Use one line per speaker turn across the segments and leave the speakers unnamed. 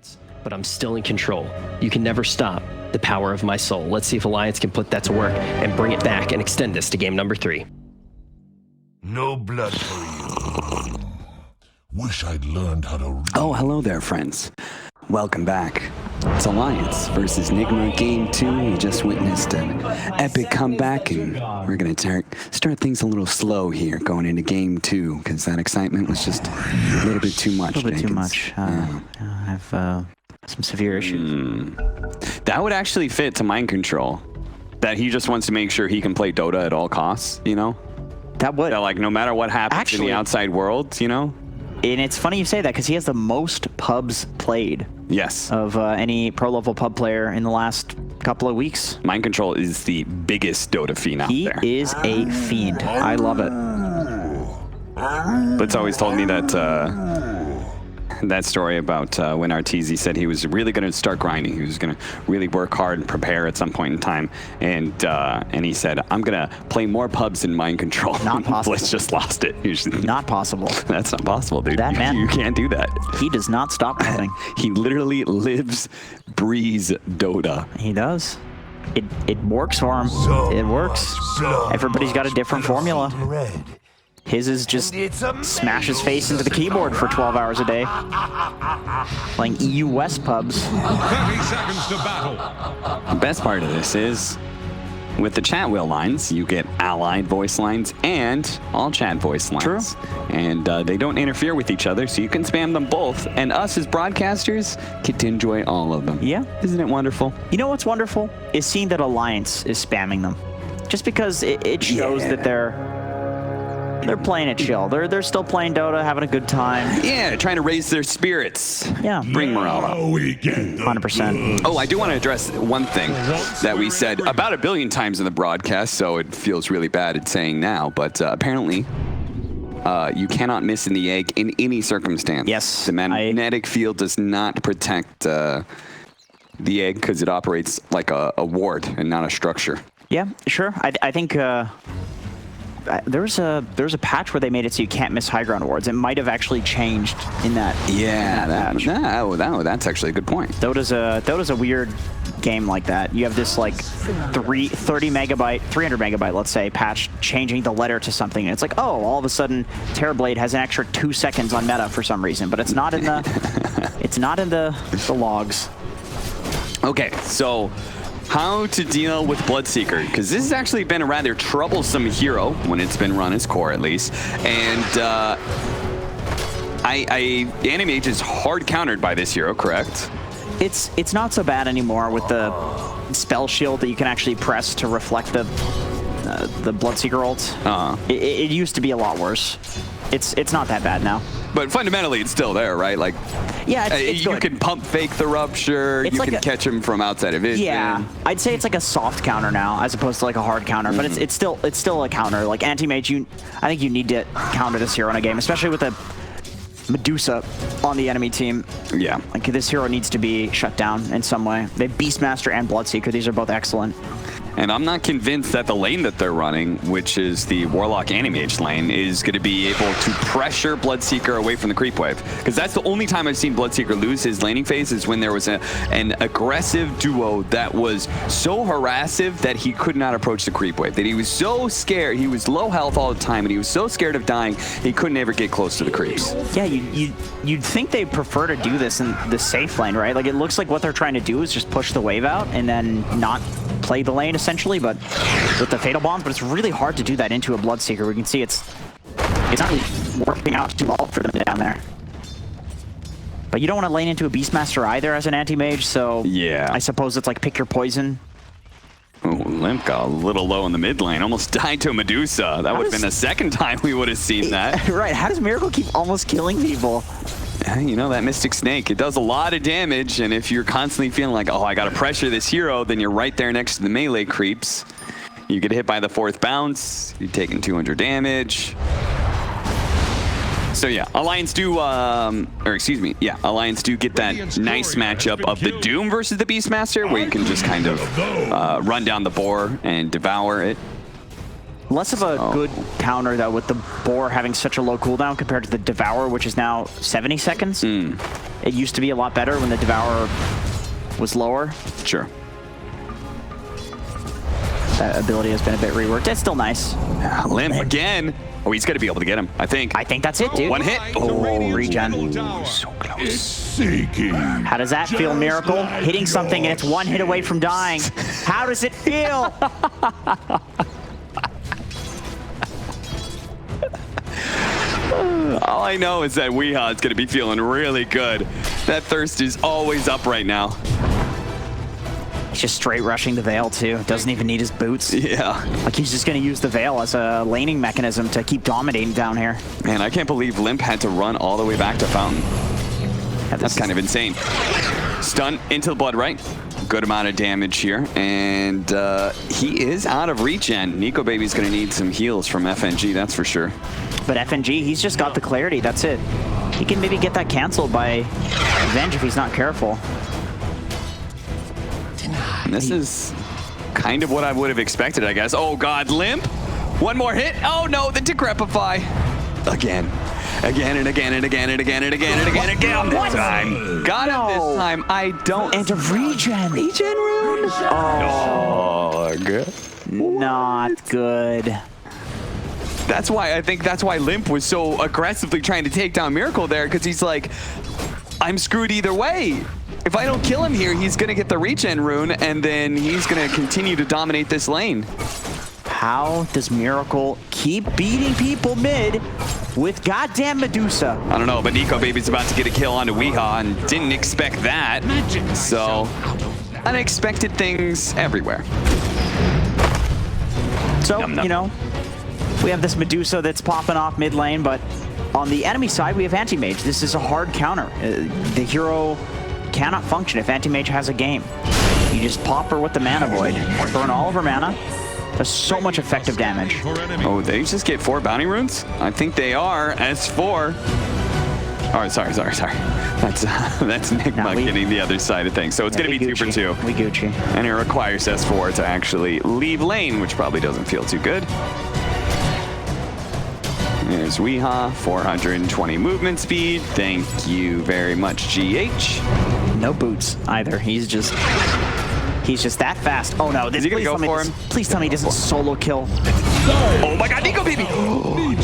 hands, but I'm still in control. You can never stop the power of my soul. Let's see if Alliance can put that to work and bring it back and extend this to game number 3.
No blood for you. Wish I'd learned how to read.
Oh, hello there, friends. Welcome back. It's Alliance versus Nigma Game 2. We just witnessed an epic comeback, and we're going to start things a little slow here going into Game 2, because that excitement was just a little bit too much.
A little bit too
Jenkins.
much. I have some severe issues.
That would actually fit to Mind Control. That he just wants to make sure he can play Dota at all costs, you know?
That would.
That, like, no matter what happens in the outside world, you know?
And it's funny you say that, because he has the most pubs played.
Yes.
Of any pro-level pub player in the last couple of weeks.
Mind Control is the biggest Dota fiend out there.
He is a fiend. I love it.
Blitz always told me that that story about when Arteezy said he was really going to start grinding. He was going to really work hard and prepare at some point in time. And he said, I'm going to play more pubs in Mind Control.
Not possible.
Blitz just lost it.
Not possible.
That's not possible, dude.
That man,
you can't do that.
He does not stop moving.
He literally lives, breathes Dota.
He does. It works for him. It works. Everybody's got a different formula. His is just smash his face into the keyboard for 12 hours a day. Playing EU West pubs.
30 seconds to battle.
The best part of this is, with the chat wheel lines, you get allied voice lines and all chat voice lines.
True.
And they don't interfere with each other, so you can spam them both. And us as broadcasters get to enjoy all of them.
Yeah.
Isn't it wonderful?
You know what's wonderful? Is seeing that Alliance is spamming them. Just because it shows that they're playing it chill. They're still playing Dota, having a good time.
Yeah, trying to raise their spirits.
Yeah.
Bring morale up.
100%.
Oh, I do want to address one thing that we said about 1 billion times in the broadcast, so it feels really bad at saying now, but apparently you cannot miss in the egg in any circumstance.
Yes.
The magnetic field does not protect the egg because it operates like a ward and not a structure.
Yeah, sure. I think there was a patch where they made it so you can't miss high ground wards. It might have actually changed in that.
Yeah,
patch.
That's actually a good point.
Dota's a weird game like that. You have this like 300 megabyte, let's say, patch changing the letter to something, and it's like, oh, all of a sudden Terrorblade has an extra 2 seconds on meta for some reason, but it's not in the the logs.
Okay, so how to deal with Bloodseeker, because this has actually been a rather troublesome hero when it's been run as core, at least. And Anti-Mage is hard countered by this hero, correct?
It's not so bad anymore with the spell shield that you can actually press to reflect the Bloodseeker ult. It used to be a lot worse. It's not that bad now.
But fundamentally, it's still there, right? Like,
yeah, it's
you
good.
can pump fake the rupture.
It's
you
like
can catch him from outside of vision.
Yeah, I'd say it's like a soft counter now, as opposed to like a hard counter. But it's still a counter. Like Anti-Mage, I think you need to counter this hero in a game, especially with a Medusa on the enemy team.
Yeah,
like this hero needs to be shut down in some way. They have Beastmaster and Bloodseeker. These are both excellent.
And I'm not convinced that the lane that they're running, which is the Warlock Anti-Mage lane, is going to be able to pressure Bloodseeker away from the creep wave. Because that's the only time I've seen Bloodseeker lose his laning phase, is when there was an aggressive duo that was so harassive that he could not approach the creep wave. That he was so scared, he was low health all the time, and he was so scared of dying, he couldn't ever get close to the creeps.
Yeah, you'd think they prefer to do this in the safe lane, right? Like, it looks like what they're trying to do is just push the wave out and then not play the lane, essentially, but with the Fatal Bombs. But it's really hard to do that into a Bloodseeker. We can see it's not really working out too well for them down there. But you don't want to lane into a Beastmaster either as an Anti-Mage, so yeah, I suppose it's like pick your poison.
Oh, Limp got a little low in the mid lane. Almost died to a Medusa. That would have been the second time we would have seen that.
Right, how does Miracle keep almost killing people?
You know, that Mystic Snake, it does a lot of damage, and if you're constantly feeling like, oh, I gotta pressure this hero, then you're right there next to the melee creeps. You get hit by the 4th bounce, you're taking 200 damage. So yeah, Alliance do, Alliance do get that nice matchup of the Doom versus the Beastmaster, where you can just kind of run down the boar and devour it.
Less of a good counter, though, with the Boar having such a low cooldown compared to the Devour, which is now 70 seconds. It used to be a lot better when the Devour was lower.
Sure.
That ability has been a bit reworked. It's still nice.
Limp again. Oh, he's going to be able to get him, I think.
I think that's it, dude.
One hit.
Oh, regen.
So close.
Seeking.
How does that feel, Miracle? Hitting something and it's one hit away from dying. How does it feel?
All I know is that Weeha is going to be feeling really good. That thirst is always up right now.
He's just straight rushing the Veil, too. Doesn't even need his boots.
Yeah.
Like, he's just going to use the Veil as a laning mechanism to keep dominating down here.
Man, I can't believe Limp had to run all the way back to Fountain. That's kind of insane. Stun into the blood, right? Good amount of damage here. And he is out of regen. Nico Baby's going to need some heals from FNG, that's for sure.
But FNG, he's just got the clarity. That's it. He can maybe get that canceled by Venge if he's not careful.
And this is kind of what I would have expected, I guess. Oh, God, Limp. One more hit. Oh, no, the Decrepify. Again. Again and again and again and again and again and again and again. This time. Got him this time. I don't.
And a regen.
Regen rune. Oh, good.
Not good.
That's why I think that's why Limp was so aggressively trying to take down Miracle there, because he's like, I'm screwed either way. If I don't kill him here, he's going to get the regen rune, and then he's going to continue to dominate this lane.
How does Miracle keep beating people mid with goddamn Medusa?
I don't know, but Nico Baby's about to get a kill onto Weeha and didn't expect that. So, unexpected things everywhere.
So,
Num, num.
you know, we have this Medusa that's popping off mid lane, but on the enemy side, we have Anti-Mage. This is a hard counter. The hero cannot function if Anti-Mage has a game. You just pop her with the Mana Void, burn all of her mana. Does so much effective damage.
Oh, they just get 4 bounty runes? I think they are S4. Oh, sorry. That's Nigma getting the other side of things. So it's going to be 2 for 2.
We Gucci.
And it requires S4 to actually leave lane, which probably doesn't feel too good. There's Weeha, 420 movement speed. Thank you very much, GH.
No boots either. He's just that fast. Oh no!
Is he gonna go for him?
Please tell me he doesn't solo kill.
Oh my God, Nico Baby!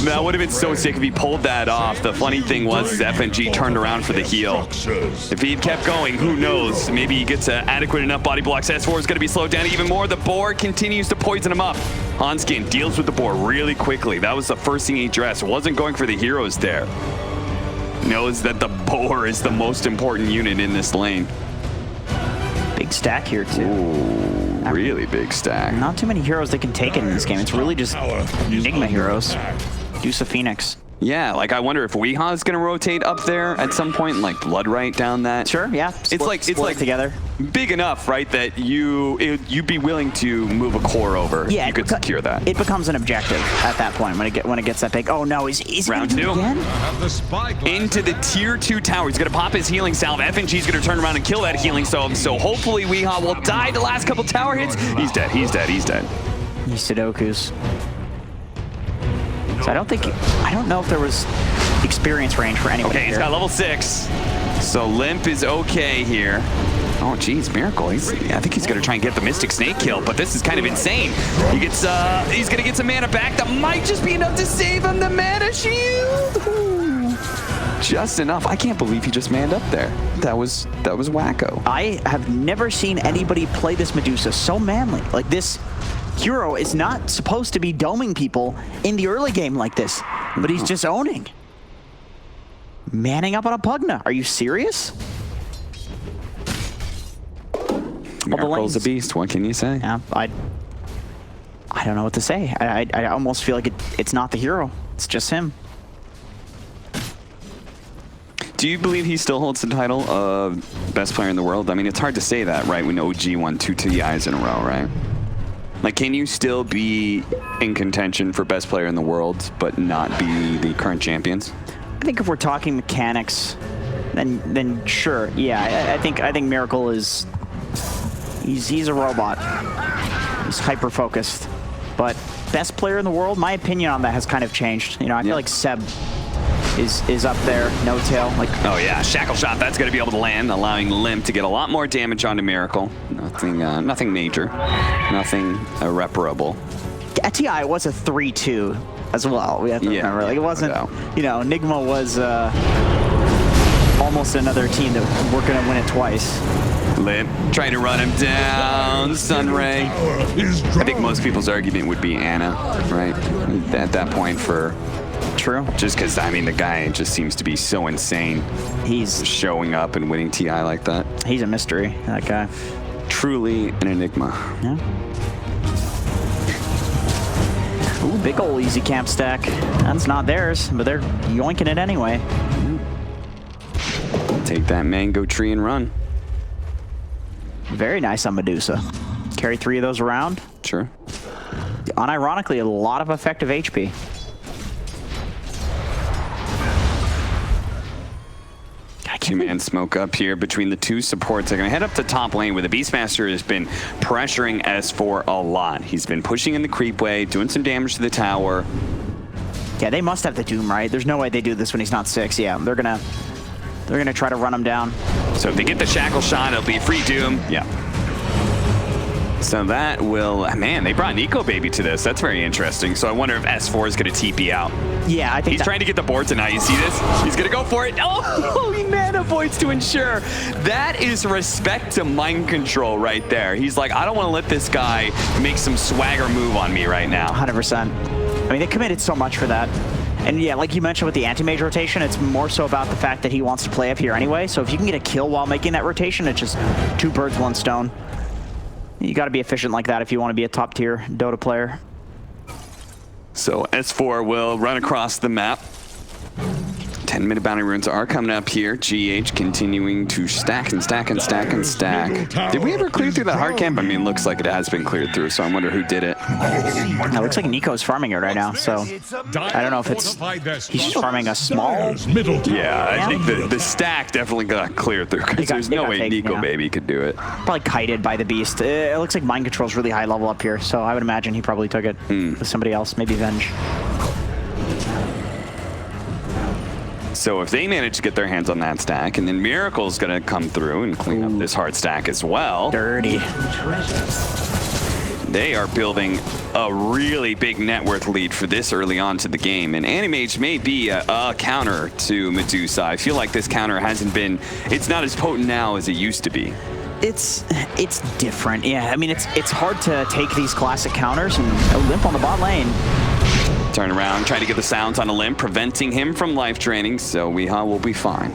That would have been so sick if he pulled that off. The funny thing was FNG turned around for the heal. If he had kept going, who knows? Maybe he gets adequate enough body blocks. S4 is going to be slowed down even more. The Boar continues to poison him up. Hanskin deals with the Boar really quickly. That was the first thing he addressed. Wasn't going for the heroes there. Knows that the Boar is the most important unit in this lane.
Big stack here too.
Ooh, really big stack.
Not too many heroes that can take it in this game. It's really just Nigma heroes. Deuce of Phoenix.
Yeah, like I wonder if Weeha is gonna rotate up there at some point, and like Bloodright down that.
Sure, yeah.
It's like
together.
Big enough, right, that you'd be willing to move a core over.
Yeah,
you could secure that.
It becomes an objective at that point when it gets that big. Oh no, is he
Round
gonna do it
2.
again?
Have the spike
Into the tier 2 tower. He's gonna pop his healing salve. FNG's gonna turn around and kill that healing salve. So hopefully Weeha will die the last couple tower hits. He's dead. He's dead. He's dead.
He's Sudokus. So I don't know if there was experience range for anyone.
Okay, he's got level 6. So Limp is okay here. Oh, geez, Miracle. I think he's going to try and get the Mystic Snake kill, but this is kind of insane. He's going to get some mana back. That might just be enough to save him. The mana shield. Ooh. Just enough. I can't believe he just manned up there. That was wacko.
I have never seen anybody play this Medusa so manly. Like, this hero is not supposed to be doming people in the early game like this, but he's just owning. Manning up on a Pugna. Are you serious?
Miracle's a beast. What can you say?
Yeah, I don't know what to say. I almost feel like it's not the hero. It's just him.
Do you believe he still holds the title of best player in the world? I mean, it's hard to say that, right? When OG won 2 TIs in a row, right? Like, can you still be in contention for best player in the world, but not be the current champions?
I think if we're talking mechanics, then sure, yeah. I think Miracle is he's a robot. He's hyper focused. But best player in the world, my opinion on that has kind of changed. You know, I feel like Seb is up there, no tail. Like,
oh yeah, shackle shot. That's going to be able to land, allowing Limp to get a lot more damage onto Miracle. Nothing major, nothing irreparable.
At TI, it was a 3-2 as well. We have to remember, like, it wasn't. You know, Nigma was almost another team that we're going to win it twice.
Limp trying to run him down. Sunray. I think most people's argument would be Anna, right? At that point for.
True.
Just because, I mean, the guy just seems to be so insane. He's showing up and winning TI like that.
He's a mystery, that guy.
Truly an enigma.
Yeah. Ooh, big ol' easy camp stack. That's not theirs, but they're yoinking it anyway.
Take that mango tree and run.
Very nice on Medusa. Carry 3 of those around.
Sure.
Unironically, a lot of effective HP.
Two-man smoke up here between the two supports. They're going to head up to top lane where the Beastmaster has been pressuring S4 a lot. He's been pushing in the creep wave, doing some damage to the tower.
Yeah, they must have the Doom, right? There's no way they do this when he's not 6. Yeah, they're gonna try to run him down.
So if they get the shackle shot, it'll be a free Doom. Yeah. So that will, man, they brought Nico Baby to this. That's very interesting. So I wonder if S4 is going to TP out.
Yeah, I think
he's trying to get the board tonight. You see this? He's going to go for it. Oh, he mana voids to ensure. That is respect to mind control right there. He's like, I don't want to let this guy make some swagger move on me right now.
100%. I mean, they committed so much for that. And yeah, like you mentioned with the anti-mage rotation, it's more so about the fact that he wants to play up here anyway. So if you can get a kill while making that rotation, it's just 2 birds, 1 stone. You got to be efficient like that if you want to be a top-tier Dota player.
So S4 will run across the map. 10-minute bounty runes are coming up here. GH continuing to stack and stack and stack and stack. Did we ever clear through that hard camp? I mean, looks like it has been cleared through, so I wonder who did it.
It looks like Nico's farming it right now, so I don't know if it's he's just farming a small.
Yeah, I think the stack definitely got cleared through because there's no way Nico Baby could do it.
Probably kited by the beast. It looks like mind control's really high level up here, so I would imagine he probably took it with somebody else, maybe Venge.
So if they manage to get their hands on that stack, and then Miracle's going to come through and clean up this hard stack as well.
Dirty.
They are building a really big net worth lead for this early on to the game. And Anti-Mage may be a counter to Medusa. I feel like this counter hasn't been, it's not as potent now as it used to be.
It's different. Yeah, I mean, it's hard to take these classic counters and limp on the bot lane.
Turn around, trying to get the sounds on a Limp, preventing him from life draining, so Weehaw will be fine.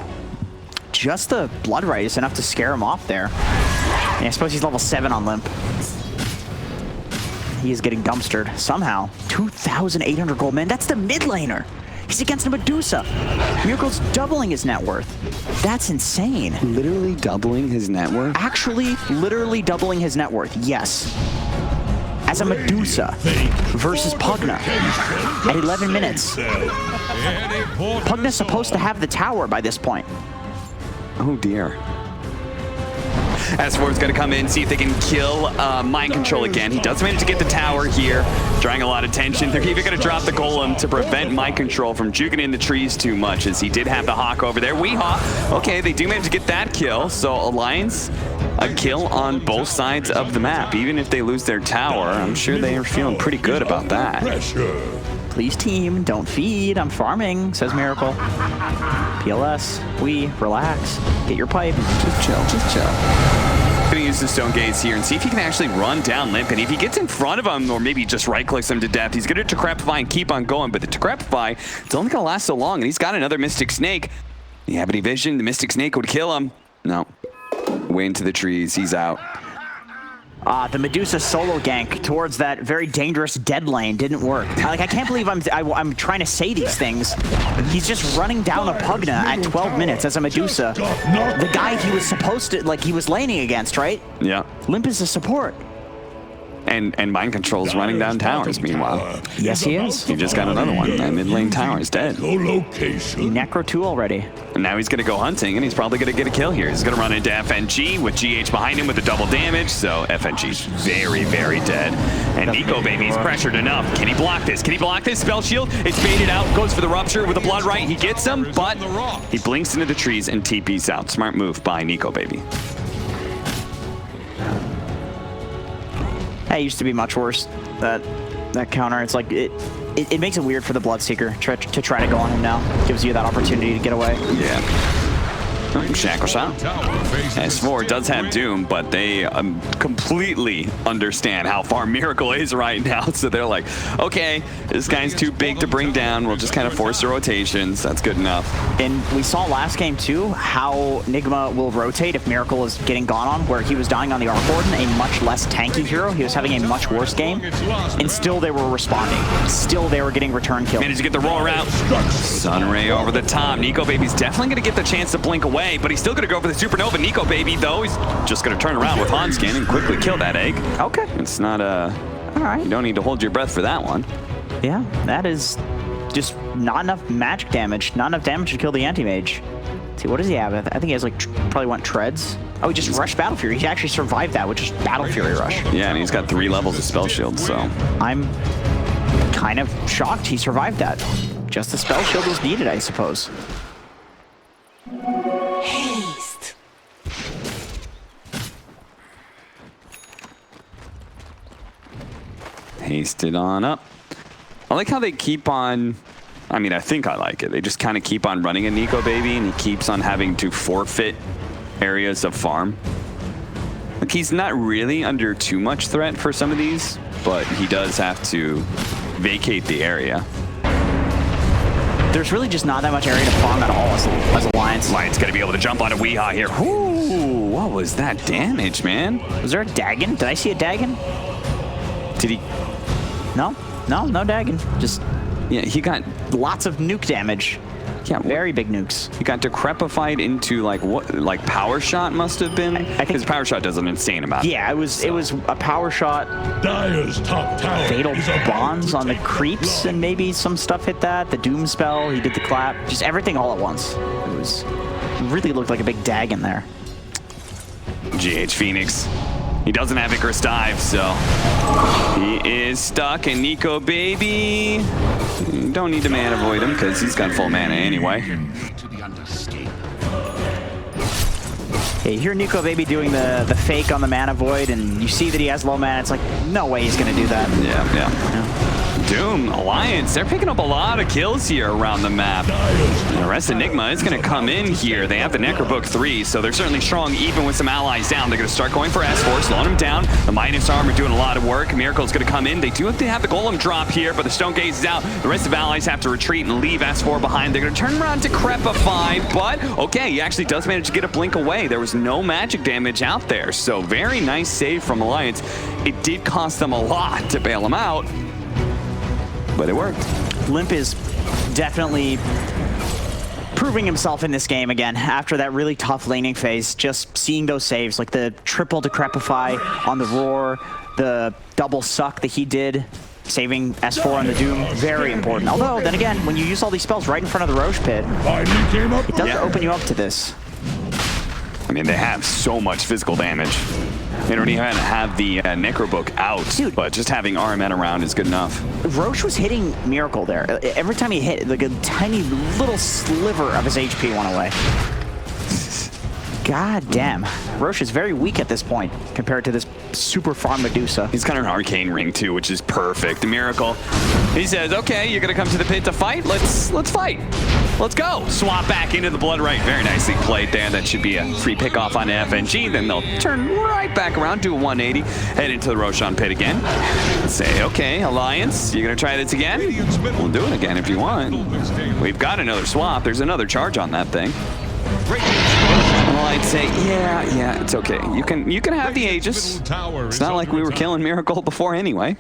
Just the blood right is enough to scare him off there. Yeah, I suppose he's level 7 on Limp. He is getting dumpstered somehow. 2,800 gold, man. That's the mid laner. He's against a Medusa. Miracle's doubling his net worth. That's insane.
Literally doubling his net worth?
Actually, literally doubling his net worth, yes. As a Medusa versus Pugna at 11 minutes. Pugna's supposed to have the tower by this point.
Oh dear. S4's going to come in, see if they can kill Mind Control again. He does manage to get the tower here, drawing a lot of tension. They're even going to drop the Golem to prevent Mind Control from juking in the trees too much, as he did have the Hawk over there. Weehaw, okay, they do manage to get that kill. So Alliance, a kill on both sides of the map. Even if they lose their tower, I'm sure they are feeling pretty good about that.
Please team, don't feed, I'm farming, says Miracle. PLS, relax, get your pipe.
Just chill, just chill. Gonna use the Stone Gaze here and see if he can actually run down Limp, and if he gets in front of him or maybe just right clicks him to death, he's gonna Decrepify and keep on going, but the Decrepify, it's only gonna last so long, and he's got another Mystic Snake. You have any vision? The Mystic Snake would kill him. No, way into the trees, he's out.
The Medusa solo gank towards that very dangerous dead lane didn't work. I can't believe I'm trying to say these things. He's just running down a Pugna at 12 minutes as a Medusa. The guy he was supposed to, he was laning against, right?
Yeah.
Limp is a support.
And Mind Control's running down towers, meanwhile.
Yes, he is.
He just got another one. That mid lane tower is dead.
Location.
Necro 2 already.
And now he's going to go hunting, and he's probably going to get a kill here. He's going to run into FNG with GH behind him with the double damage, so FNG's very, very dead. And Nico Baby's pressured enough. Can he block this? Can he block this? Spell shield, it's baited out, goes for the rupture with the blood right. He gets him, but he blinks into the trees and TP's out. Smart move by Nico Baby.
That used to be much worse, that counter. It's like, it makes it weird for the Bloodseeker to try to go on him now. Gives you that opportunity to get away.
Yeah. Shackle shot. S4 does have Doom, but they completely understand how far Miracle is right now. So they're like, okay, this guy's too big to bring down. We'll just kind of force the rotations. That's good enough. And
we saw last game too how Nigma will rotate if Miracle is getting gone on, where he was dying on the Arc Warden, a much less tanky hero. He was having a much worse game, and still they were responding. Still they were getting return kills.
Managed to get the roar out. Sunray over the top. Nico Baby's definitely going to get the chance to blink away, but he's still going to go for the Supernova. Nico Baby, though, he's just going to turn around with Hanskin and quickly kill that egg.
Okay.
It's not a...
All right.
You don't need to hold your breath for that one.
Yeah, that is just not enough magic damage. Not enough damage to kill the anti-mage. Let's see, what does he have? I think he has, like, probably went treads. Oh, he just rushed Battle Fury. He actually survived that, which is Battle Fury Rush.
Yeah, and he's got 3 levels of Spell Shield, so...
I'm kind of shocked he survived that. Just the Spell Shield was needed, I suppose.
Haste.
Hasted on up. I like how they keep on... I mean, I think I like it. They just kind of keep on running a Nico Baby, and he keeps on having to forfeit areas of farm. Like, he's not really under too much threat for some of these, but he does have to vacate the area.
There's really just not that much area to farm at all as Alliance.
Alliance going to be able to jump on a Weehaw here. Ooh, what was that damage, man?
Was there a Dagon? Did I see a Dagon?
Did he?
No, no Dagon. Just...
Yeah, he got...
Lots of nuke damage.
Yeah,
very big nukes.
He got decrepified into like what? Like power shot must have been. I think his power shot does an insane amount.
Yeah, it was a power shot.
Dyer's top tower.
Fatal bonds on the creeps, and maybe some stuff hit that. The doom spell. He did the clap. Just everything all at once. It really looked like a big Dagon there.
GH Phoenix. He doesn't have Icarus Dive, so he is stuck. And Nico Baby, you don't need to mana void him because he's got full mana anyway.
Yeah, you hear Nico Baby doing the fake on the mana void, and you see that he has low mana. It's like, no way he's going to do that.
Yeah. Doom, Alliance, they're picking up a lot of kills here around the map. The rest of Nigma is going to come in here. They have the Necrobook 3, so they're certainly strong even with some allies down. They're going to start going for S4, slowing him down. The Minus Arm are doing a lot of work. Miracle's going to come in. They do have to have the Golem drop here, but the Stone Gaze is out. The rest of allies have to retreat and leave S4 behind. They're going to turn around to Crepify, but okay, he actually does manage to get a blink away. There was no magic damage out there, so very nice save from Alliance. It did cost them a lot to bail him out, but it worked.
Limp is definitely proving himself in this game again after that really tough laning phase. Just seeing those saves, like the triple Decrepify on the Roar, the double suck that he did, saving S4 on the Doom, very important. Although, then again, when you use all these spells right in front of the Roche Pit, it does open you up to this.
I mean, they have so much physical damage. They don't even have the Necrobook out, dude, but just having RMN around is good enough.
Roche was hitting Miracle there. Every time he hit, like a tiny little sliver of his HP went away. God damn. Roche is very weak at this point compared to this super farm Medusa.
He's got an arcane ring too, which is perfect. The Miracle, he says, okay, you're gonna come to the pit to fight? Let's fight. Let's go. Swap back into the Blood Right. Very nicely played there. That should be a free pickoff on FNG. Then they'll turn right back around, do a 180, head into the Roshan pit again. Say, okay, Alliance, you're gonna try this again? We'll do it again if you want. We've got another swap. There's another charge on that thing. Well, I'd say, yeah, it's okay. You can have the Aegis. It's not like we were killing Miracle before anyway.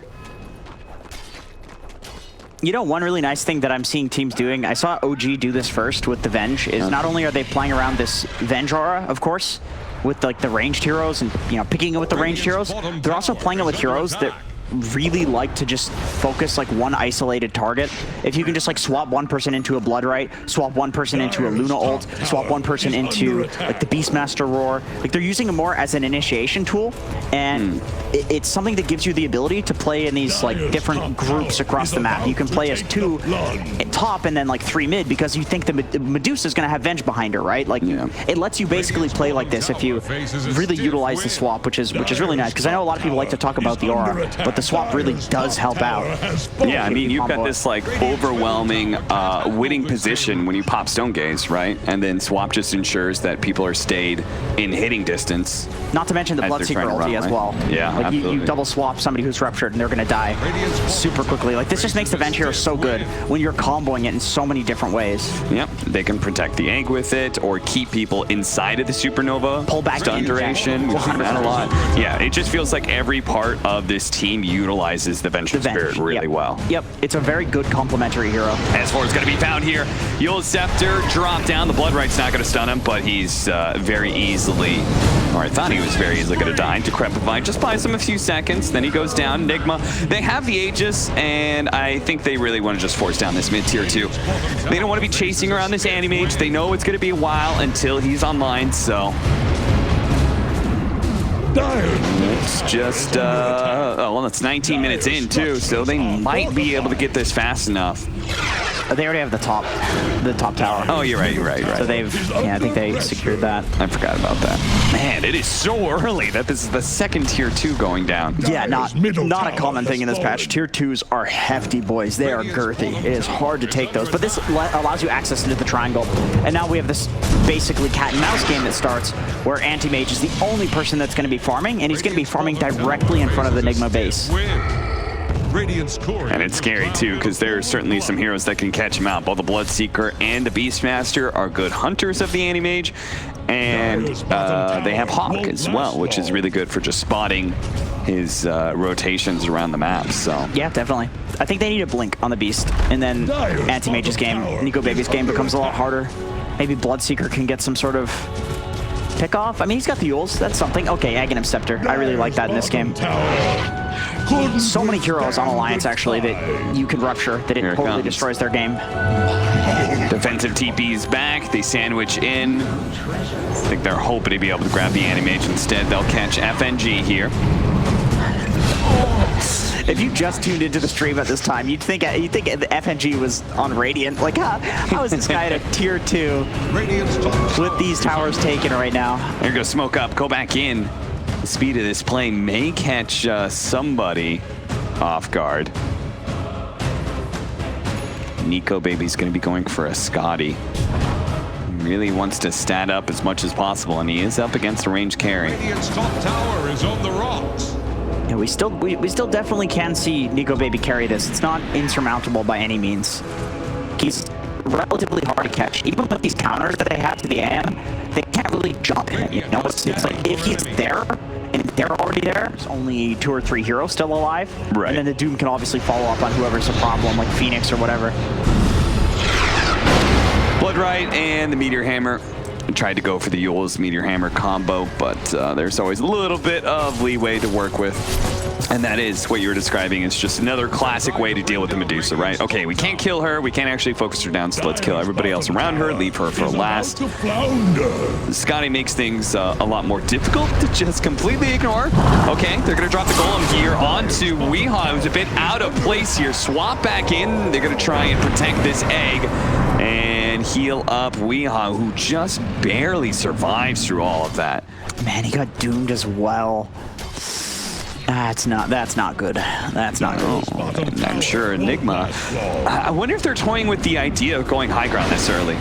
You know, one really nice thing that I'm seeing teams doing, I saw OG do this first with the Venge, is not only are they playing around this Venge aura, of course, with like the ranged heroes and, you know, picking it with the ranged heroes, they're also playing it with heroes that really like to just focus like one isolated target. If you can just like swap one person into a Bloodright, swap one person into a Luna ult, swap one person into like the Beastmaster Roar, like they're using it more as an initiation tool, and it's something that gives you the ability to play in these like different groups across the map. You can play as 2 at top and then like 3 mid because you think the Medusa is going to have Venge behind her, right? Like it lets you basically play like this if you really utilize the swap, which is really nice, because I know a lot of people like to talk about the aura, but the swap really does help out.
Yeah, I mean, you've got this like overwhelming winning position when you pop Stone Gaze, right? And then swap just ensures that people are stayed in hitting distance.
Not to mention the Bloodseeker ulti as well.
Yeah,
like you double swap somebody who's ruptured and they're gonna die super quickly. Like this just makes the Venge hero so good when you're comboing it in so many different ways.
Yep, they can protect the egg with it or keep people inside of the supernova.
Pull back
stun duration. We've seen that a lot. Yeah, it just feels like every part of this team utilizes the Vengeful Spirit really well.
Yep, it's a very good complementary hero.
S4 is going to be found here. Yule's Scepter dropped down. The Bloodright's not going to stun him, but he's very easily, or I thought he was very easily going to die. Decrepify just buys him a few seconds. Then he goes down. Nigma, they have the Aegis, and I think they really want to just force down this mid-tier 2. They don't want to be chasing around this Anti-Mage. They know it's going to be a while until he's online, so... It's just, oh, well, it's 19 minutes in, too, so they might be able to get this fast enough.
They already have the top tower.
Oh, you're right.
So they've, yeah, I think they secured that.
I forgot about that. Man, it is so early that this is the second tier 2 going down.
Yeah, not a common thing in this patch. Tier 2s are hefty, boys. They are girthy. It is hard to take those, but this allows you access into the triangle. And now we have this basically cat and mouse game that starts where Anti-Mage is the only person that's going to be farming, and he's going to be farming directly in front of the Nigma base.
And it's scary too, because there are certainly some heroes that can catch him out. Both the Bloodseeker and the Beastmaster are good hunters of the Anti-Mage, and they have Hawk as well, which is really good for just spotting his rotations around the map. So
yeah, definitely. I think they need a blink on the Beast, and then Anti-Mage's game, Nico Baby's game becomes a lot harder. Maybe Bloodseeker can get some sort of pick off. I mean, he's got the Yules. That's something. Okay, Aghanim Scepter. I really like that in this game. So many heroes on Alliance, actually, that you can rupture, that it totally destroys their game.
Defensive TP's back. They sandwich in. I think they're hoping to be able to grab the Anti-Mage. Instead, they'll catch FNG here.
If you just tuned into the stream at this time, you'd think the FNG was on Radiant. Like, how is this guy at a tier 2 with these towers taken right now?
There goes smoke up. Go back in. The speed of this play may catch somebody off guard. Nico Baby's going to be going for a Scotty. Really wants to stat up as much as possible, and he is up against a range carry.
Radiant's top tower is on the rocks.
Yeah, we still definitely can see Nico Baby carry this. It's not insurmountable by any means. He's relatively hard to catch. Even with these counters that they have to the AM, they can't really jump him. You know, it's like if he's there and they're already there, there's only 2 or 3 heroes still alive.
Right.
And then the Doom can obviously follow up on whoever's a problem, like Phoenix or whatever.
Bloodright and the Meteor Hammer. Tried to go for the Yule's Meteor Hammer combo, but there's always a little bit of leeway to work with. And that is what you were describing. It's just another classic way to deal with the Medusa, right? Okay, we can't kill her. We can't actually focus her down, so let's kill everybody else around her, leave her for last. Scotty makes things a lot more difficult to just completely ignore. Okay, they're going to drop the Golem here onto Weehaw, who's a bit out of place here. Swap back in. They're going to try and protect this egg and heal up Weehaw, who just barely survives through all of that.
Man, he got doomed as well. That's not good. That's not good.
I'm sure Nigma. I wonder if they're toying with the idea of going high ground this early.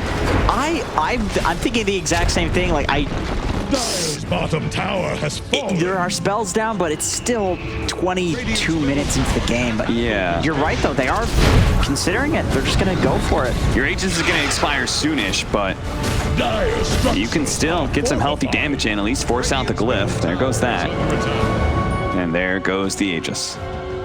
I'm thinking the exact same thing. Like
Dire's bottom tower has fallen.
There are spells down, but it's still 22 minutes into the game. But
yeah,
you're right though. They are considering it. They're just gonna go for it.
Your Aegis is gonna expire soonish, but you can still get some healthy damage in. At least force out the glyph. There goes that. And there goes the Aegis.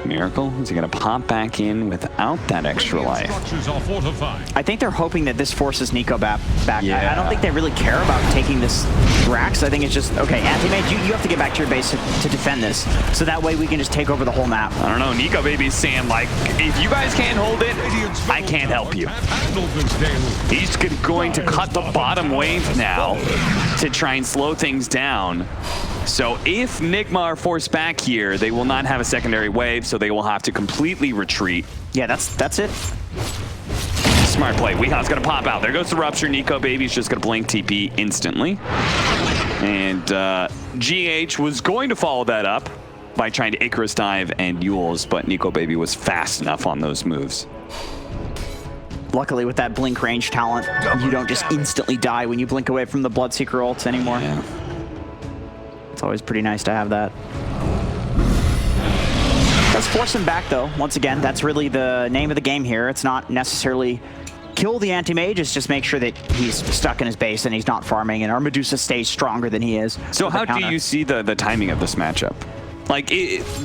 Miracle, is he going to pop back in without that extra life?
Structures are fortified.
I think they're hoping that this forces Nico back.
Yeah.
I don't think they really care about taking this Drax. I think it's just, okay, Anti-Mage, you have to get back to your base to defend this. So that way we can just take over the whole map.
I don't know, Nico Baby's saying, like, if you guys can't hold it, I can't help you.
Have handled this deluge.
He's going to cut the bottom wave now to try and slow things down. So if Nigma are forced back here, they will not have a secondary wave, so they will have to completely retreat.
Yeah, that's it.
Smart play. Weeha's going to pop out. There goes the Rupture. Nico Baby's just going to blink TP instantly. And GH was going to follow that up by trying to Icarus dive and Yules, but Nico Baby was fast enough on those moves.
Luckily, with that blink range talent, you don't just instantly die when you blink away from the Bloodseeker ults anymore.
Yeah.
It's always pretty nice to have that. Let's force him back, though. Once again, that's really the name of the game here. It's not necessarily kill the anti-mage, it's just make sure that he's stuck in his base and he's not farming, and our Medusa stays stronger than he is.
So how do you see the timing of this matchup? Like,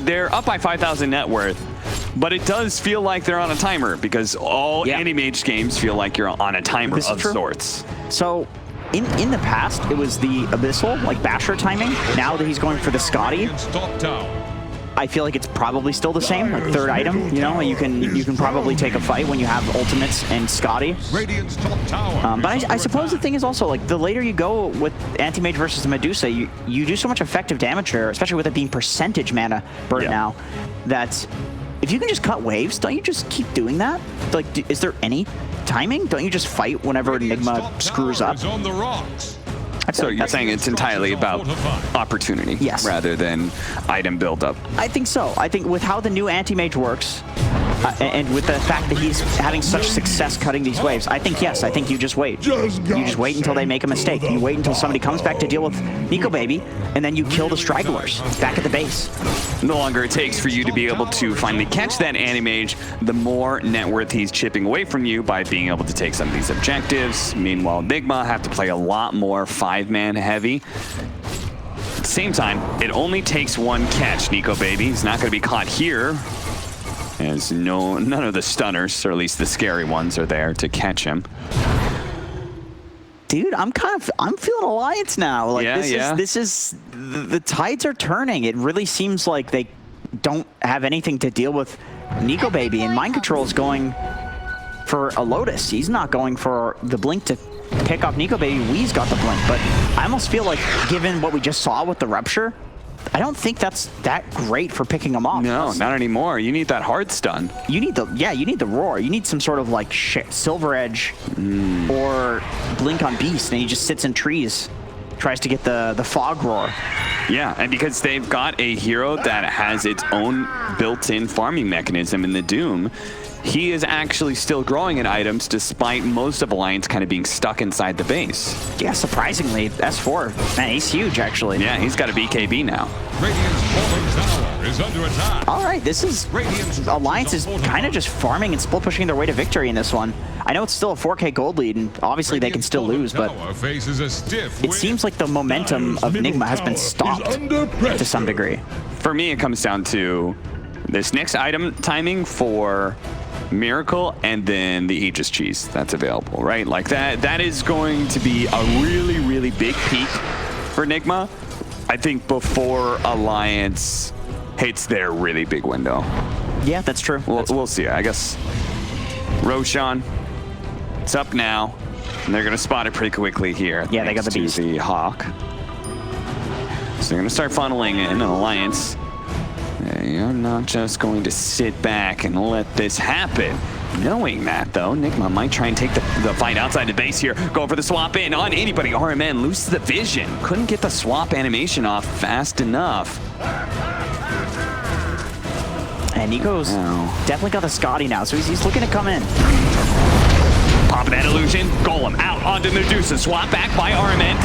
they're up by 5,000 net worth, but it does feel like they're on a timer, because all anti-mage games feel like you're on a timer of sorts.
So, in the past, it was the Abyssal, like Basher timing. Now that he's going for the Scotty,
Top tower.
I feel like it's probably still the same, like third item, you know? You can probably take a fight when you have ultimates and Scotty.
Radiant's top tower.
But I suppose the thing is also, like, the later you go with Anti-Mage versus Medusa, you do so much effective damage here, especially with it being percentage mana burn now, that if you can just cut waves, don't you just keep doing that? Like, is there any timing? Don't you just fight whenever Nigma screws up?
Is on the rocks.
So you're saying it's entirely about opportunity rather than item buildup?
I think so. I think with how the new anti-mage works, and with the fact that he's having such success cutting these waves, I think, yes, I think you just wait. You just wait until they make a mistake. You wait until somebody comes back to deal with Nico Baby, and then you kill the stragglers back at the base.
The longer it takes for you to be able to finally catch that anti-mage, the more net worth he's chipping away from you by being able to take some of these objectives. Meanwhile, Nigma have to play a lot more 5-man heavy. At the same time, it only takes one catch. Nico Baby is not going to be caught here, as none of the stunners, or at least the scary ones, are there to catch him.
Dude, I'm feeling Alliance now. Like, this is the tides are turning. It really seems like they don't have anything to deal with Nico Baby, and Mind Control is going for a Lotus. He's not going for the blink to pick off Nico Baby. Wee's got the blink, but I almost feel like, given what we just saw with the Rupture, I don't think that's that great for picking him off.
No, not anymore. You need that hard stun.
You need the roar. You need some sort of like Silver Edge or blink on Beast, and he just sits in trees, tries to get the fog roar.
Yeah, and because they've got a hero that has its own built-in farming mechanism in the Doom, he is actually still growing in items despite most of Alliance kind of being stuck inside the base.
Yeah, surprisingly, S4, man, he's huge actually.
Yeah, he's got a BKB now.
Radiant's bottom tower is under attack.
All right, this is Alliance is kind of just farming and split pushing their way to victory in this one. I know it's still a 4K gold lead, and obviously they can still lose, but it seems like the momentum of Nigma has been stopped to some degree.
For me, it comes down to this next item timing for Miracle, and then the Aegis cheese that's available, right? Like that is going to be a really, really big peak for Nigma, I think, before Alliance hits their really big window.
Yeah, that's true.
We'll see. I guess Roshan, it's up now, and they're going to spot it pretty quickly here.
Yeah, they got the Beast.
The Hawk. So they're going to start funneling in an Alliance. You're not just going to sit back and let this happen. Knowing that, though, Nigma might try and take the fight outside the base here. Go for the swap in on anybody. RMN loses the vision. Couldn't get the swap animation off fast enough.
And Nico's definitely got the Scotty now, so he's looking to come in.
Pop that illusion. Golem out onto Medusa. Swap back by RMN.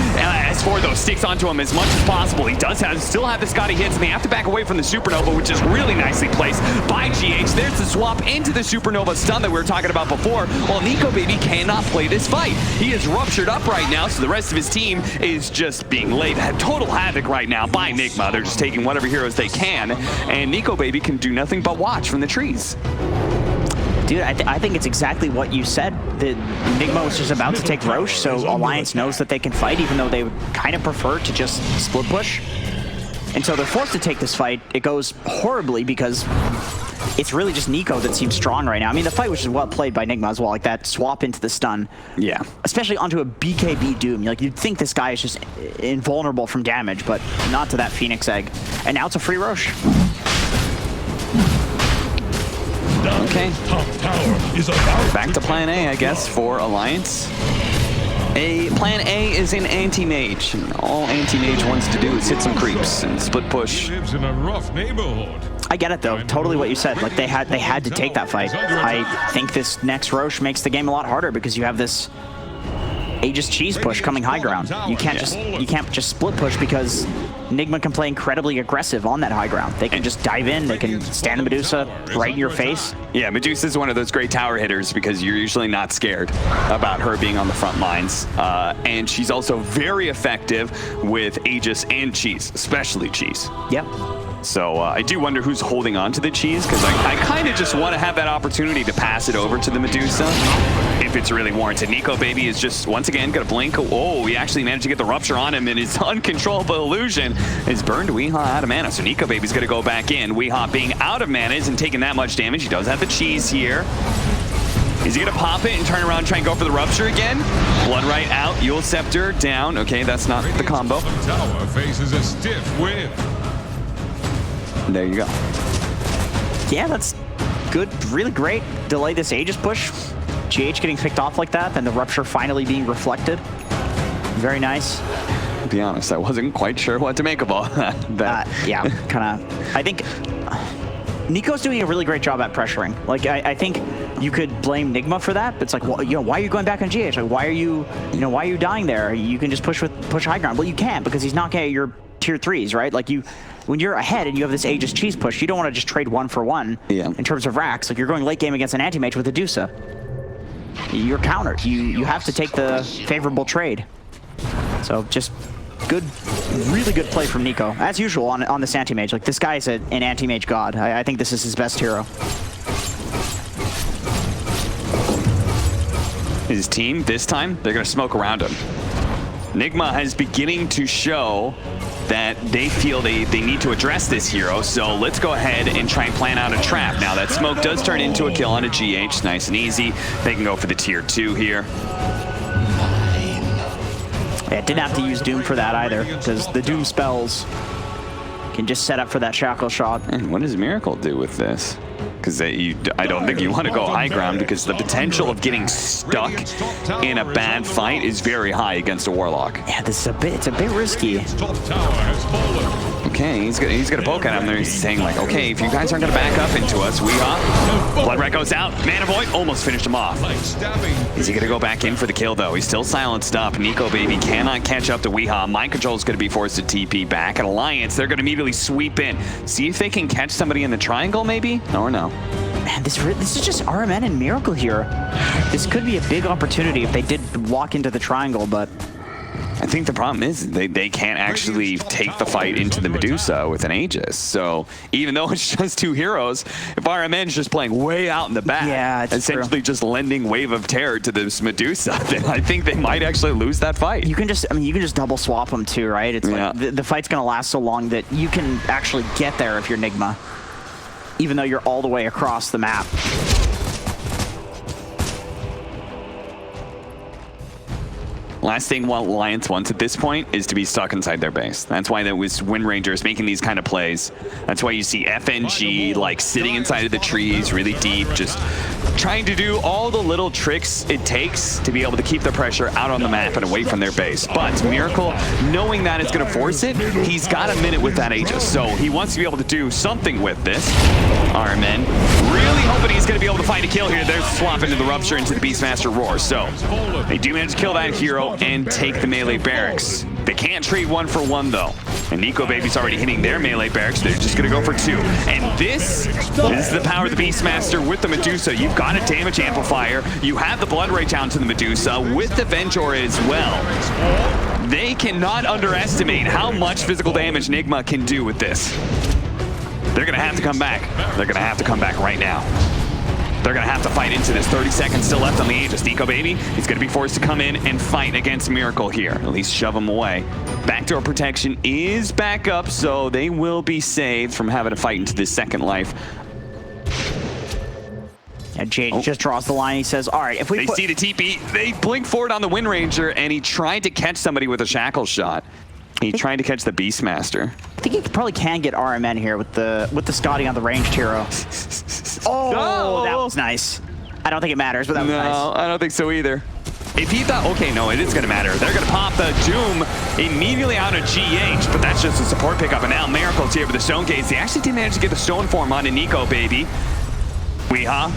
S4 though sticks onto him as much as possible. He does still have the Scotty hits, and they have to back away from the Supernova, which is really nicely placed by GH. There's the swap into the Supernova stun that we were talking about before. Well, Nico Baby cannot play this fight. He is ruptured up right now, so the rest of his team is just being laid total havoc right now by Nigma. They're just taking whatever heroes they can, and Nico Baby can do nothing but watch from the trees.
Dude, I think it's exactly what you said. The Nigma was just about to take Roche, so Alliance knows that they can fight, even though they would kind of prefer to just split push. And so they're forced to take this fight. It goes horribly because it's really just Nico that seems strong right now. I mean, the fight was just well played by Nigma as well, like that swap into the stun.
Yeah.
Especially onto a BKB Doom. Like, you'd think this guy is just invulnerable from damage, but not to that Phoenix Egg. And now it's a free Roche.
Okay.
Top tower is about
Back to plan A, I guess, for Alliance. Plan A is an anti-mage. All anti-mage wants to do is hit some creeps and split push.
He lives in a rough neighborhood.
I get it though, totally what you said. Like they had to take that fight. I think this next Roche makes the game a lot harder because you have this Aegis cheese push coming high ground. You can't just split push because Nigma can play incredibly aggressive on that high ground. They can just dive in, they can stand the Medusa right in your face.
Yeah, Medusa is one of those great tower hitters because you're usually not scared about her being on the front lines. And she's also very effective with Aegis and cheese, especially cheese.
Yep.
So I do wonder who's holding on to the cheese, because I kind of just want to have that opportunity to pass it over to the Medusa if it's really warranted. Nico Baby is just, once again, going to blink. Oh, he actually managed to get the rupture on him, and his uncontrollable illusion is burned Weehaw out of mana. So Nico Baby's going to go back in. Weehaw being out of mana isn't taking that much damage. He does have the cheese here. Is he going to pop it and turn around and try and go for the rupture again? Blood right out. Yule Scepter down. Okay, that's not the combo.
Tower faces a stiff win.
There you go.
Yeah, that's good. Really great. Delay this Aegis push. GH getting picked off like that, then the rupture finally being reflected. Very nice.
To be honest, I wasn't quite sure what to make of all that.
Yeah, kind of. I think Nico's doing a really great job at pressuring. Like, I think you could blame Nigma for that, but it's like, well, you know, why are you going back on GH? Like, why are you dying there? You can just push high ground. Well, you can't because he's knocking at your tier 3s, right? Like when you're ahead and you have this Aegis cheese push, you don't want to just trade 1-for-1 in terms of racks. Like, you're going late game against an anti-mage with a Medusa. You're countered. You have to take the favorable trade. So just good, really good play from Nico. As usual on this anti-mage. Like, this guy is an anti-mage god. I think this is his best hero.
His team, this time, they're going to smoke around him. Nigma is beginning to show that they feel they need to address this hero, so let's go ahead and try and plan out a trap. Now, that smoke does turn into a kill on a GH, nice and easy. They can go for the tier 2 here.
Yeah, didn't have to use Doom for that either, because the Doom spells can just set up for that shackle shot.
And what does Miracle do with this? Because I don't think you want to go high ground, because the potential of getting stuck in a bad fight is very high against a Warlock.
Yeah, it's a bit risky.
Top tower has fallen.
Okay, he's gonna poke at him there. He's saying like, okay, if you guys aren't gonna back up into us, Weehaw. Blood Rat goes out. Mana Void almost finished him off. Is he gonna go back in for the kill though? He's still silenced up. Nico Baby cannot catch up to Weehaw. Mind Control is gonna be forced to TP back. At Alliance, they're gonna immediately sweep in. See if they can catch somebody in the triangle maybe? Or no?
Man, this is just RMN and Miracle here. This could be a big opportunity if they did walk into the triangle, but
I think the problem is they can't actually take the fight into the Medusa with an Aegis. So even though it's just 2 heroes, if RMN's just playing way out in the back,
yeah, it's
essentially just lending Wave of Terror to this Medusa, then I think they might actually lose that fight.
You can just double swap them too, right? It's like the fight's gonna last so long that you can actually get there if you're Nigma, even though you're all the way across the map.
Last thing Alliance wants at this point is to be stuck inside their base. That's why that was Wind Rangers making these kind of plays. That's why you see FNG like sitting inside of the trees really deep, just trying to do all the little tricks it takes to be able to keep the pressure out on the map and away from their base. But Miracle, knowing that it's going to force it, he's got a minute with that Aegis, so he wants to be able to do something with this. RMN really hoping he's going to be able to find a kill here. They're swapping to the Rupture into the Beastmaster Roar, so they do manage to kill that hero and take the melee barracks. They can't trade 1 for 1 though. And Nico Baby's already hitting their melee barracks. They're just gonna go for 2. And this is the power of the Beastmaster with the Medusa. You've got a damage amplifier. You have the Blood Rage down to the Medusa with the Venture as well. They cannot underestimate how much physical damage Nigma can do with this. They're gonna have to come back. They're gonna have to come back right now. They're going to have to fight into this. 30 seconds still left on the Aegis. Nico Baby, he's going to be forced to come in and fight against Miracle here. At least shove him away. Backdoor protection is back up, so they will be saved from having to fight into this second life.
Yeah, Jade just draws the line. He says, all right, if we
see the TP, they blink forward on the Wind Ranger, and he tried to catch somebody with a shackle shot. He tried to catch the Beastmaster.
I think he probably can get RMN here with the Scotty on the ranged hero. Oh, that was nice. I don't think it matters, but that was nice.
No, I don't think so either. If he thought, okay, no, it is going to matter. They're going to pop the Doom immediately out of GH, but that's just a support pickup. And now Miracle's here with the Stone Gaze. They actually did manage to get the Stone Form onto Nico Baby. Weeha.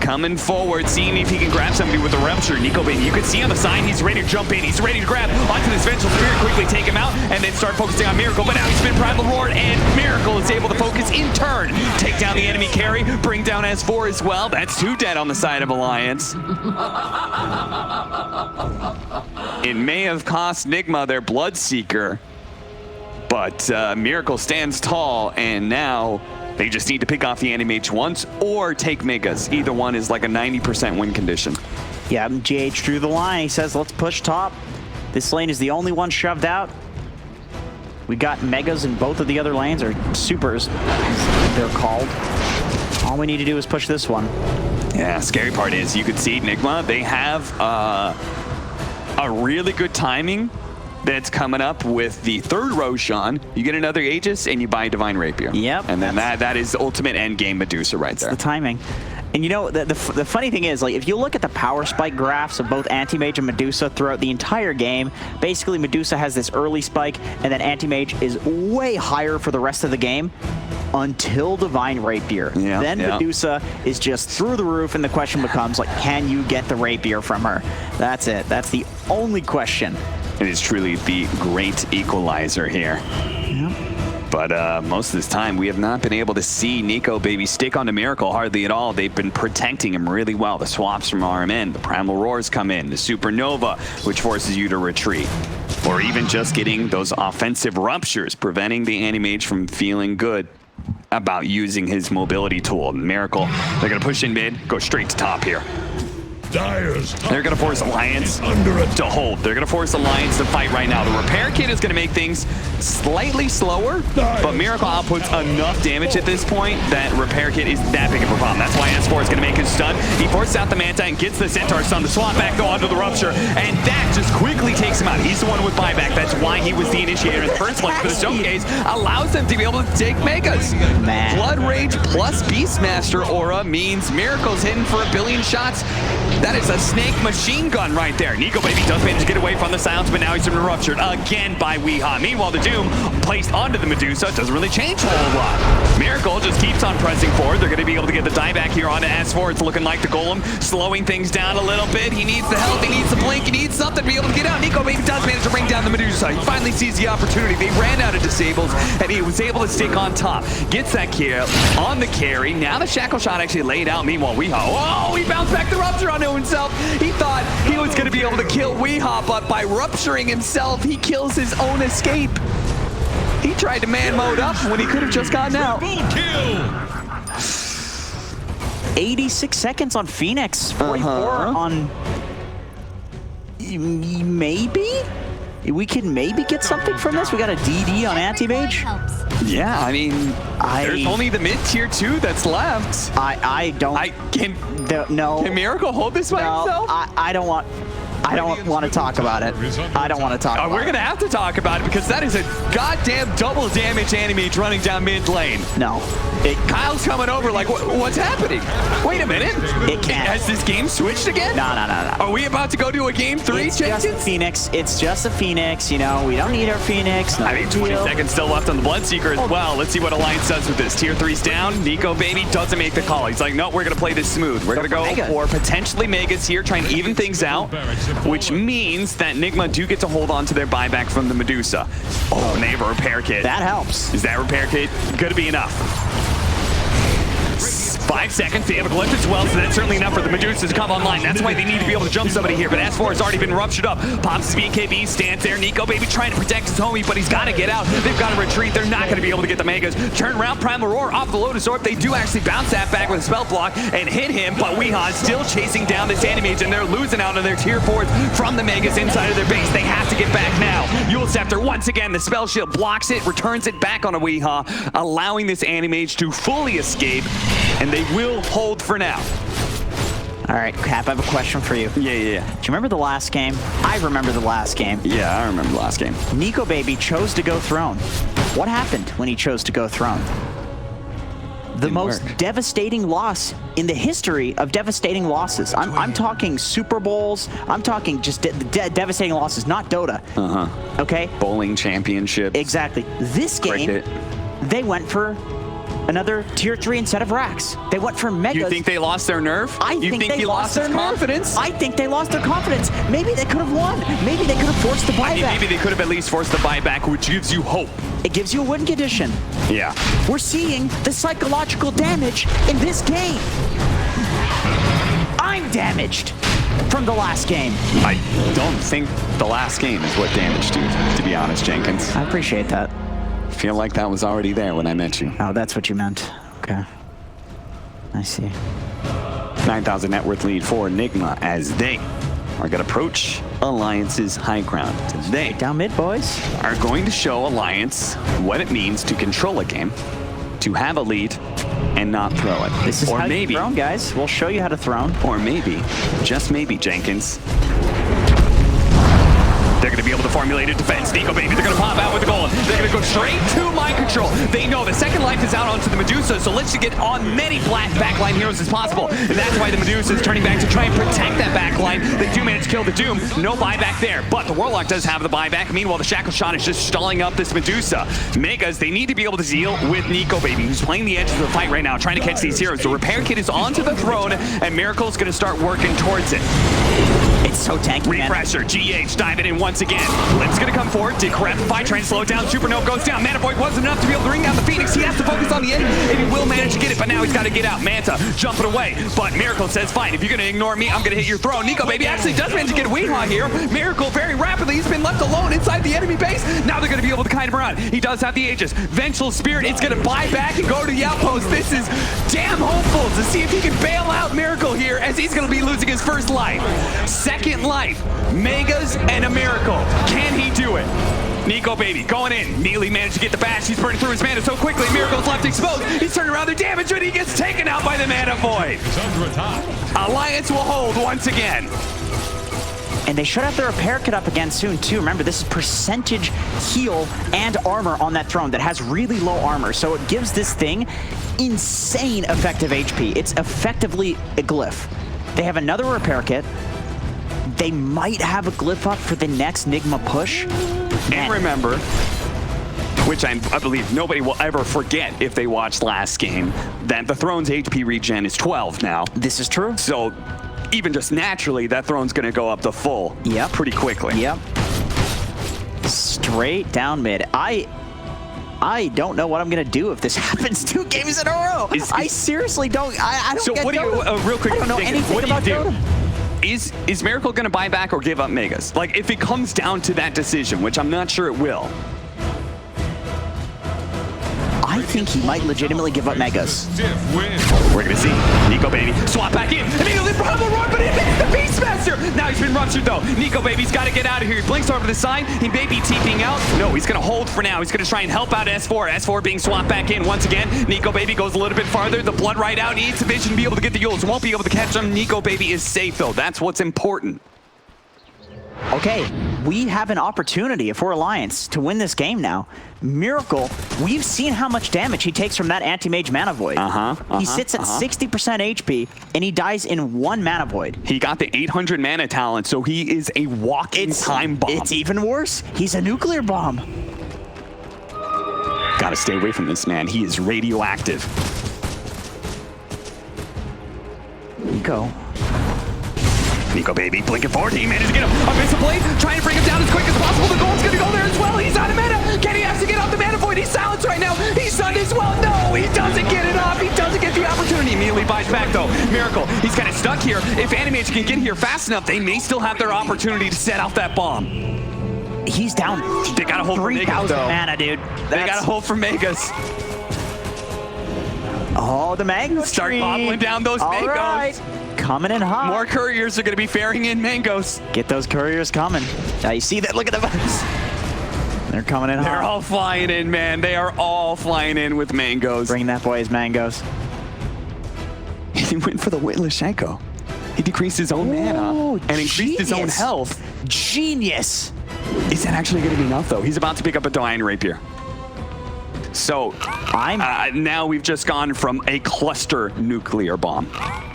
Coming forward, seeing if he can grab somebody with the Rupture. Nico Baby, you can see on the side, he's ready to jump in. He's ready to grab onto this Vengeful Spirit, quickly take him out, and then start focusing on Miracle. But now he's been Primal Roar, and Miracle is able to focus in turn. Take down the enemy carry, bring down S4 as well. That's 2 dead on the side of Alliance. It may have cost Nigma their Bloodseeker, but Miracle stands tall, and now they just need to pick off the Anti-Mage once or take Megas. Either one is like a 90% win condition.
Yeah, GH drew the line. He says, let's push top. This lane is the only one shoved out. We got Megas in both of the other lanes, or Supers, they're called. All we need to do is push this one.
Yeah, scary part is you could see Nigma, they have a really good timing that's coming up with the 3rd Roshan. You get another Aegis and you buy Divine Rapier.
Yep.
And then that is ultimate end game Medusa right there.
The timing. And you know, the funny thing is, like, if you look at the power spike graphs of both Anti-Mage and Medusa throughout the entire game, basically Medusa has this early spike, and then Anti-Mage is way higher for the rest of the game until Divine Rapier.
Yeah,
then Medusa is just through the roof, and the question becomes, like, can you get the Rapier from her? That's it. That's the only question.
It is truly the great equalizer here.
Yep.
But most of this time, we have not been able to see Nico Baby stick onto Miracle hardly at all. They've been protecting him really well. The swaps from RMN, the Primal Roars come in, the Supernova, which forces you to retreat. Or even just getting those offensive Ruptures, preventing the Anti-Mage from feeling good about using his mobility tool. Miracle, they're going to push in mid, go straight to top here. They're going to force Alliance to hold. They're going to force Alliance to fight right now. The Repair Kit is going to make things slightly slower, but Miracle outputs enough damage at this point that Repair Kit is that big of a problem. That's why S4 is going to make his stun. He forces out the Manta and gets the Centaur stun to swap back though onto the Rupture, and that just quickly takes him out. He's the one with buyback. That's why he was the initiator in the first place. But the Stone Gaze allows them to be able to take Megas. Blood Rage plus Beastmaster aura means Miracle's hitting for 1 billion shots. That is a snake machine gun right there. Nico Baby does manage to get away from the silence, but now he's been ruptured again by Weeha. Meanwhile, the Doom placed onto the Medusa doesn't really change a whole lot. Miracle just keeps on pressing forward. They're going to be able to get the dieback here onto S4. It's looking like the Golem slowing things down a little bit. He needs the help. He needs the blink. He needs something to be able to get out. Nico Baby does manage to bring down the Medusa. He finally sees the opportunity. They ran out of disables, and he was able to stick on top. Gets that kill on the carry. Now the Shackle Shot actually laid out. Meanwhile, Weeha, oh, he bounced back the Rupture onto himself. He thought he was going to be able to kill Weeha, but by rupturing himself, he kills his own escape. He tried to man mode up when he could have just gotten out.
86 seconds on Phoenix, 44 on... Maybe? We can maybe get something from this? We got a DD on Anti-Mage?
Yeah, I mean, there's only the mid-tier 2 that's left.
I don't...
Can Miracle hold this by himself?
I don't want... I don't want to talk about it. I don't want to talk about it.
We're going to have to talk about it because that is a goddamn double damage Animage running down mid lane.
No.
Kyle's coming over like, what's happening? Wait a minute.
It can't.
Has this game switched again?
No.
Are we about to go to a game 3,
It's just a Phoenix. It's just a Phoenix. You know, we don't need our Phoenix. No
I mean, 20 seconds still left on the Bloodseeker as well. Let's see what Alliance does with this. Tier 3's down. Nico Baby doesn't make the call. He's like, no, we're going to play this smooth. We're going to go for potentially Megas here, trying to even things out, which means that Nigma do get to hold on to their buyback from the Medusa. Oh, and they have a repair kit.
That helps.
Is that repair kit going to be enough? 5 seconds, they have a glyph as well, so that's certainly enough for the Medusa to come online. That's why they need to be able to jump somebody here, but S4 has already been ruptured up. Pops his BKB, stands there. Nico Baby trying to protect his homie, but he's got to get out. They've got to retreat. They're not going to be able to get the Megas. Turn around, Primal Roar off the Lotus Orb. They do actually bounce that back with a spell block and hit him, but Weeha's still chasing down this Animage, and they're losing out on their tier 4s from the Megas inside of their base. They have to get back now. Yule Scepter, once again, the spell shield blocks it, returns it back on a Weeha, allowing this Animage to fully escape, and they will hold for now.
All right, Cap, I have a question for you.
Yeah.
Do you remember the last game? I remember the last game.
Yeah, I remember the last game.
Nico Baby chose to go Throne. What happened when he chose to go Throne? The most devastating loss in the history of devastating losses. I'm talking Super Bowls. I'm talking just devastating losses, not Dota. Okay?
Bowling championships.
Exactly. This game,
Cricket.
they went for another tier 3 instead of Rax. They went for Megas.
You think they lost their nerve?
You think
he lost his confidence?
I think they lost their confidence. Maybe they could have won. Maybe they could have forced the buyback.
I mean, maybe they could have at least forced the buyback, which gives you hope.
It gives you a win condition.
Yeah.
We're seeing the psychological damage in this game. I'm damaged from the last game.
I don't think the last game is what damaged you, to be honest, Jenkins.
I appreciate that.
I feel like that was already there when I met you.
Oh, that's what you meant. Okay. I see.
9,000 net worth lead for Nigma as they are going to approach Alliance's high ground. They
Down mid, boys.
are going to show Alliance what it means to control a game, to have a lead, and not throw it.
This is
or
how
maybe,
you throne, guys. We'll show you how to throne.
Or maybe, just maybe, Jenkins, they're going to be able to formulate a defense. Nico Baby, they're going to pop out with the goal. They're going to go straight to mind control. They know the second life is out onto the Medusa, so let's get on many black backline heroes as possible. And that's why the Medusa is turning back to try and protect that backline. They do manage to kill the Doom. No buyback there, but the Warlock does have the buyback. Meanwhile, the Shackle Shot is just stalling up this Medusa. Megas, they need to be able to deal with Nico Baby, who's playing the edges of the fight right now, trying to catch these heroes. The repair kit is onto the throne, and Miracle's going to start working towards it.
It's so tanky, man.
Refresher, GH diving in once again. Blitz gonna come forward, Decrepify, trying to slow it down. Supernova goes down. Mana Void wasn't enough to be able to bring down the Phoenix. He has to focus on the end, and he will manage to get it, but now he's got to get out. Manta jumping away, but Miracle says, fine, if you're gonna ignore me, I'm gonna hit your throne. Nico Baby actually does manage to get a Weehaw here. Miracle very rapidly, he's been left alone inside the enemy base. Now they're gonna be able to kite him around. He does have the Aegis. Vengeful Spirit is gonna buy back and go to the outpost. This is damn hopeful to see if he can bail out Miracle here, as he's gonna be losing his first life. Second life, Megas and a Miracle. Can he do it? Nico Baby going in. Immediately managed to get the bash. He's burning through his mana so quickly. Miracle's left exposed. He's turning around the damage, and he gets taken out by the Mana Void.
It's under attack.
Alliance will hold once again.
And they should have their repair kit up again soon, too. Remember, this is percentage heal and armor on that throne that has really low armor. So it gives this thing insane effective HP. It's effectively a glyph. They have another repair kit. They might have a glyph up for the next Nigma push.
And remember, which I believe nobody will ever forget if they watched last game, that the Throne's HP regen is 12 now.
This is true.
So even just naturally, that Throne's going to go up to full pretty quickly.
Yep. Straight down mid. I don't know what I'm going to do if this happens 2 games in a row. I seriously don't. I don't
so
get
what do you, real quick,
I don't know anything about Dota.
Is Miracle going to buy back or give up Megas? Like, if it comes down to that decision, which I'm not sure it will.
I think he might legitimately give up Megas.
Stiff win.
We're going to see Nico Baby swap back in. Immediately Primal Roar, but he missed the Beastmaster. Now he's been ruptured, though. Nico Baby's got to get out of here. He blinks over to the side. He may be TPing out. No, he's going to hold for now. He's going to try and help out S4. S4 being swapped back in once again. Nico Baby goes a little bit farther. The blood right out. He needs the vision to be able to get the Yules. Won't be able to catch him. Nico Baby is safe, though. That's what's important.
okay, we have an opportunity if we're Alliance to win this game now. Miracle, we've seen how much damage he takes from that anti-mage mana void. He sits at 60% HP and he dies in 1 mana void.
He got the 800 mana talent, so he is a walking time bomb.
It's even worse. He's a nuclear bomb.
Gotta stay away from this man. He is radioactive. Nico, baby, blinking forward. He managed to get him. Abyssal Blade, trying to bring him down as quick as possible. The gold's gonna go there as well. He's out of mana. Can he actually get off the mana void? He's silenced right now. He's stunned as well. No, he doesn't get it off. He doesn't get the opportunity. Immediately buys back, though. Miracle, he's kind of stuck here. If Animage can get here fast enough, they may still have their opportunity to set off that bomb.
He's down.
They got a hold for Magus, though.
Mana, dude.
They got a hold for Magus.
Oh, the Magus
Start
tree.
bobbling down those mangoes.
Right. Coming in hot.
More couriers are going to be faring in mangoes.
Get those couriers coming. Now you see that? Look at them. They're coming in hot.
They're all flying in, man. They are all flying in with mangoes.
Bring that boy his mangoes.
He went for the Wishenko. He decreased his own mana and increased his own health.
Genius.
Is that actually going to be enough, though? He's about to pick up a Divine Rapier. So now we've just gone from a cluster nuclear bomb.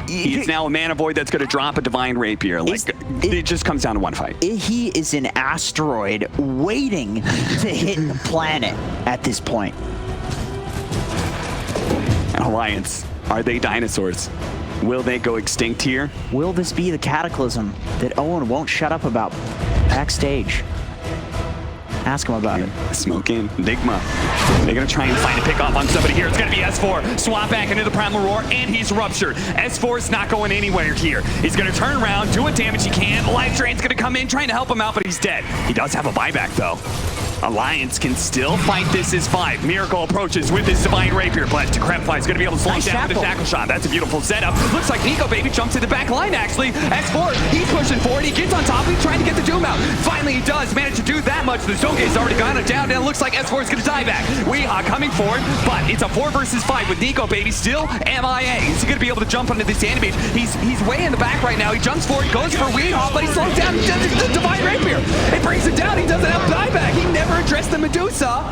He's now a mana void that's going to drop a Divine Rapier. It just comes down to one fight.
He is an asteroid waiting to hit the planet at this point.
Alliance, are they dinosaurs? Will they go extinct here?
Will this be the cataclysm that Owen won't shut up about backstage? Ask him about it.
Smoking. Nigma. They're going to try and find a pick off on somebody here. It's going to be S4. Swap back into the Primal Roar, and he's ruptured. S4 is not going anywhere here. He's going to turn around, do what damage he can. Life Drain's going to come in, trying to help him out, but he's dead. He does have a buyback, though. Alliance can still fight this as 5. Miracle approaches with his Divine Rapier, but Decrepify is going to be able to slow him down with a Shackle Shot. That's a beautiful setup. Looks like Nico, baby, jumps to the back line, actually. S4, he's pushing forward. He gets on top. He's trying to get the Doom out. Finally, he does manage to do that much. The Zoge's already gone down, and it looks like S4 is going to die back. Weehaw coming forward, but it's a 4 versus 5 with Nico, baby, still MIA. Is he going to be able to jump onto this animate? He's way in the back right now. He jumps forward, goes for Weehaw, but he slows down. He does the Divine Rapier. It brings him down. He doesn't have dieback. He never addressed the MEDUSA.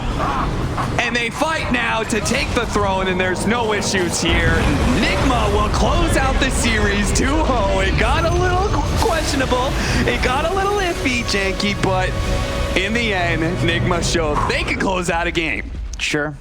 And they fight now to take the throne, and there's no issues here. Nigma will close out the series 2-0. It got a little questionable. It got a little iffy, Janky, but in the end, Nigma showed they can close out a game.
Sure.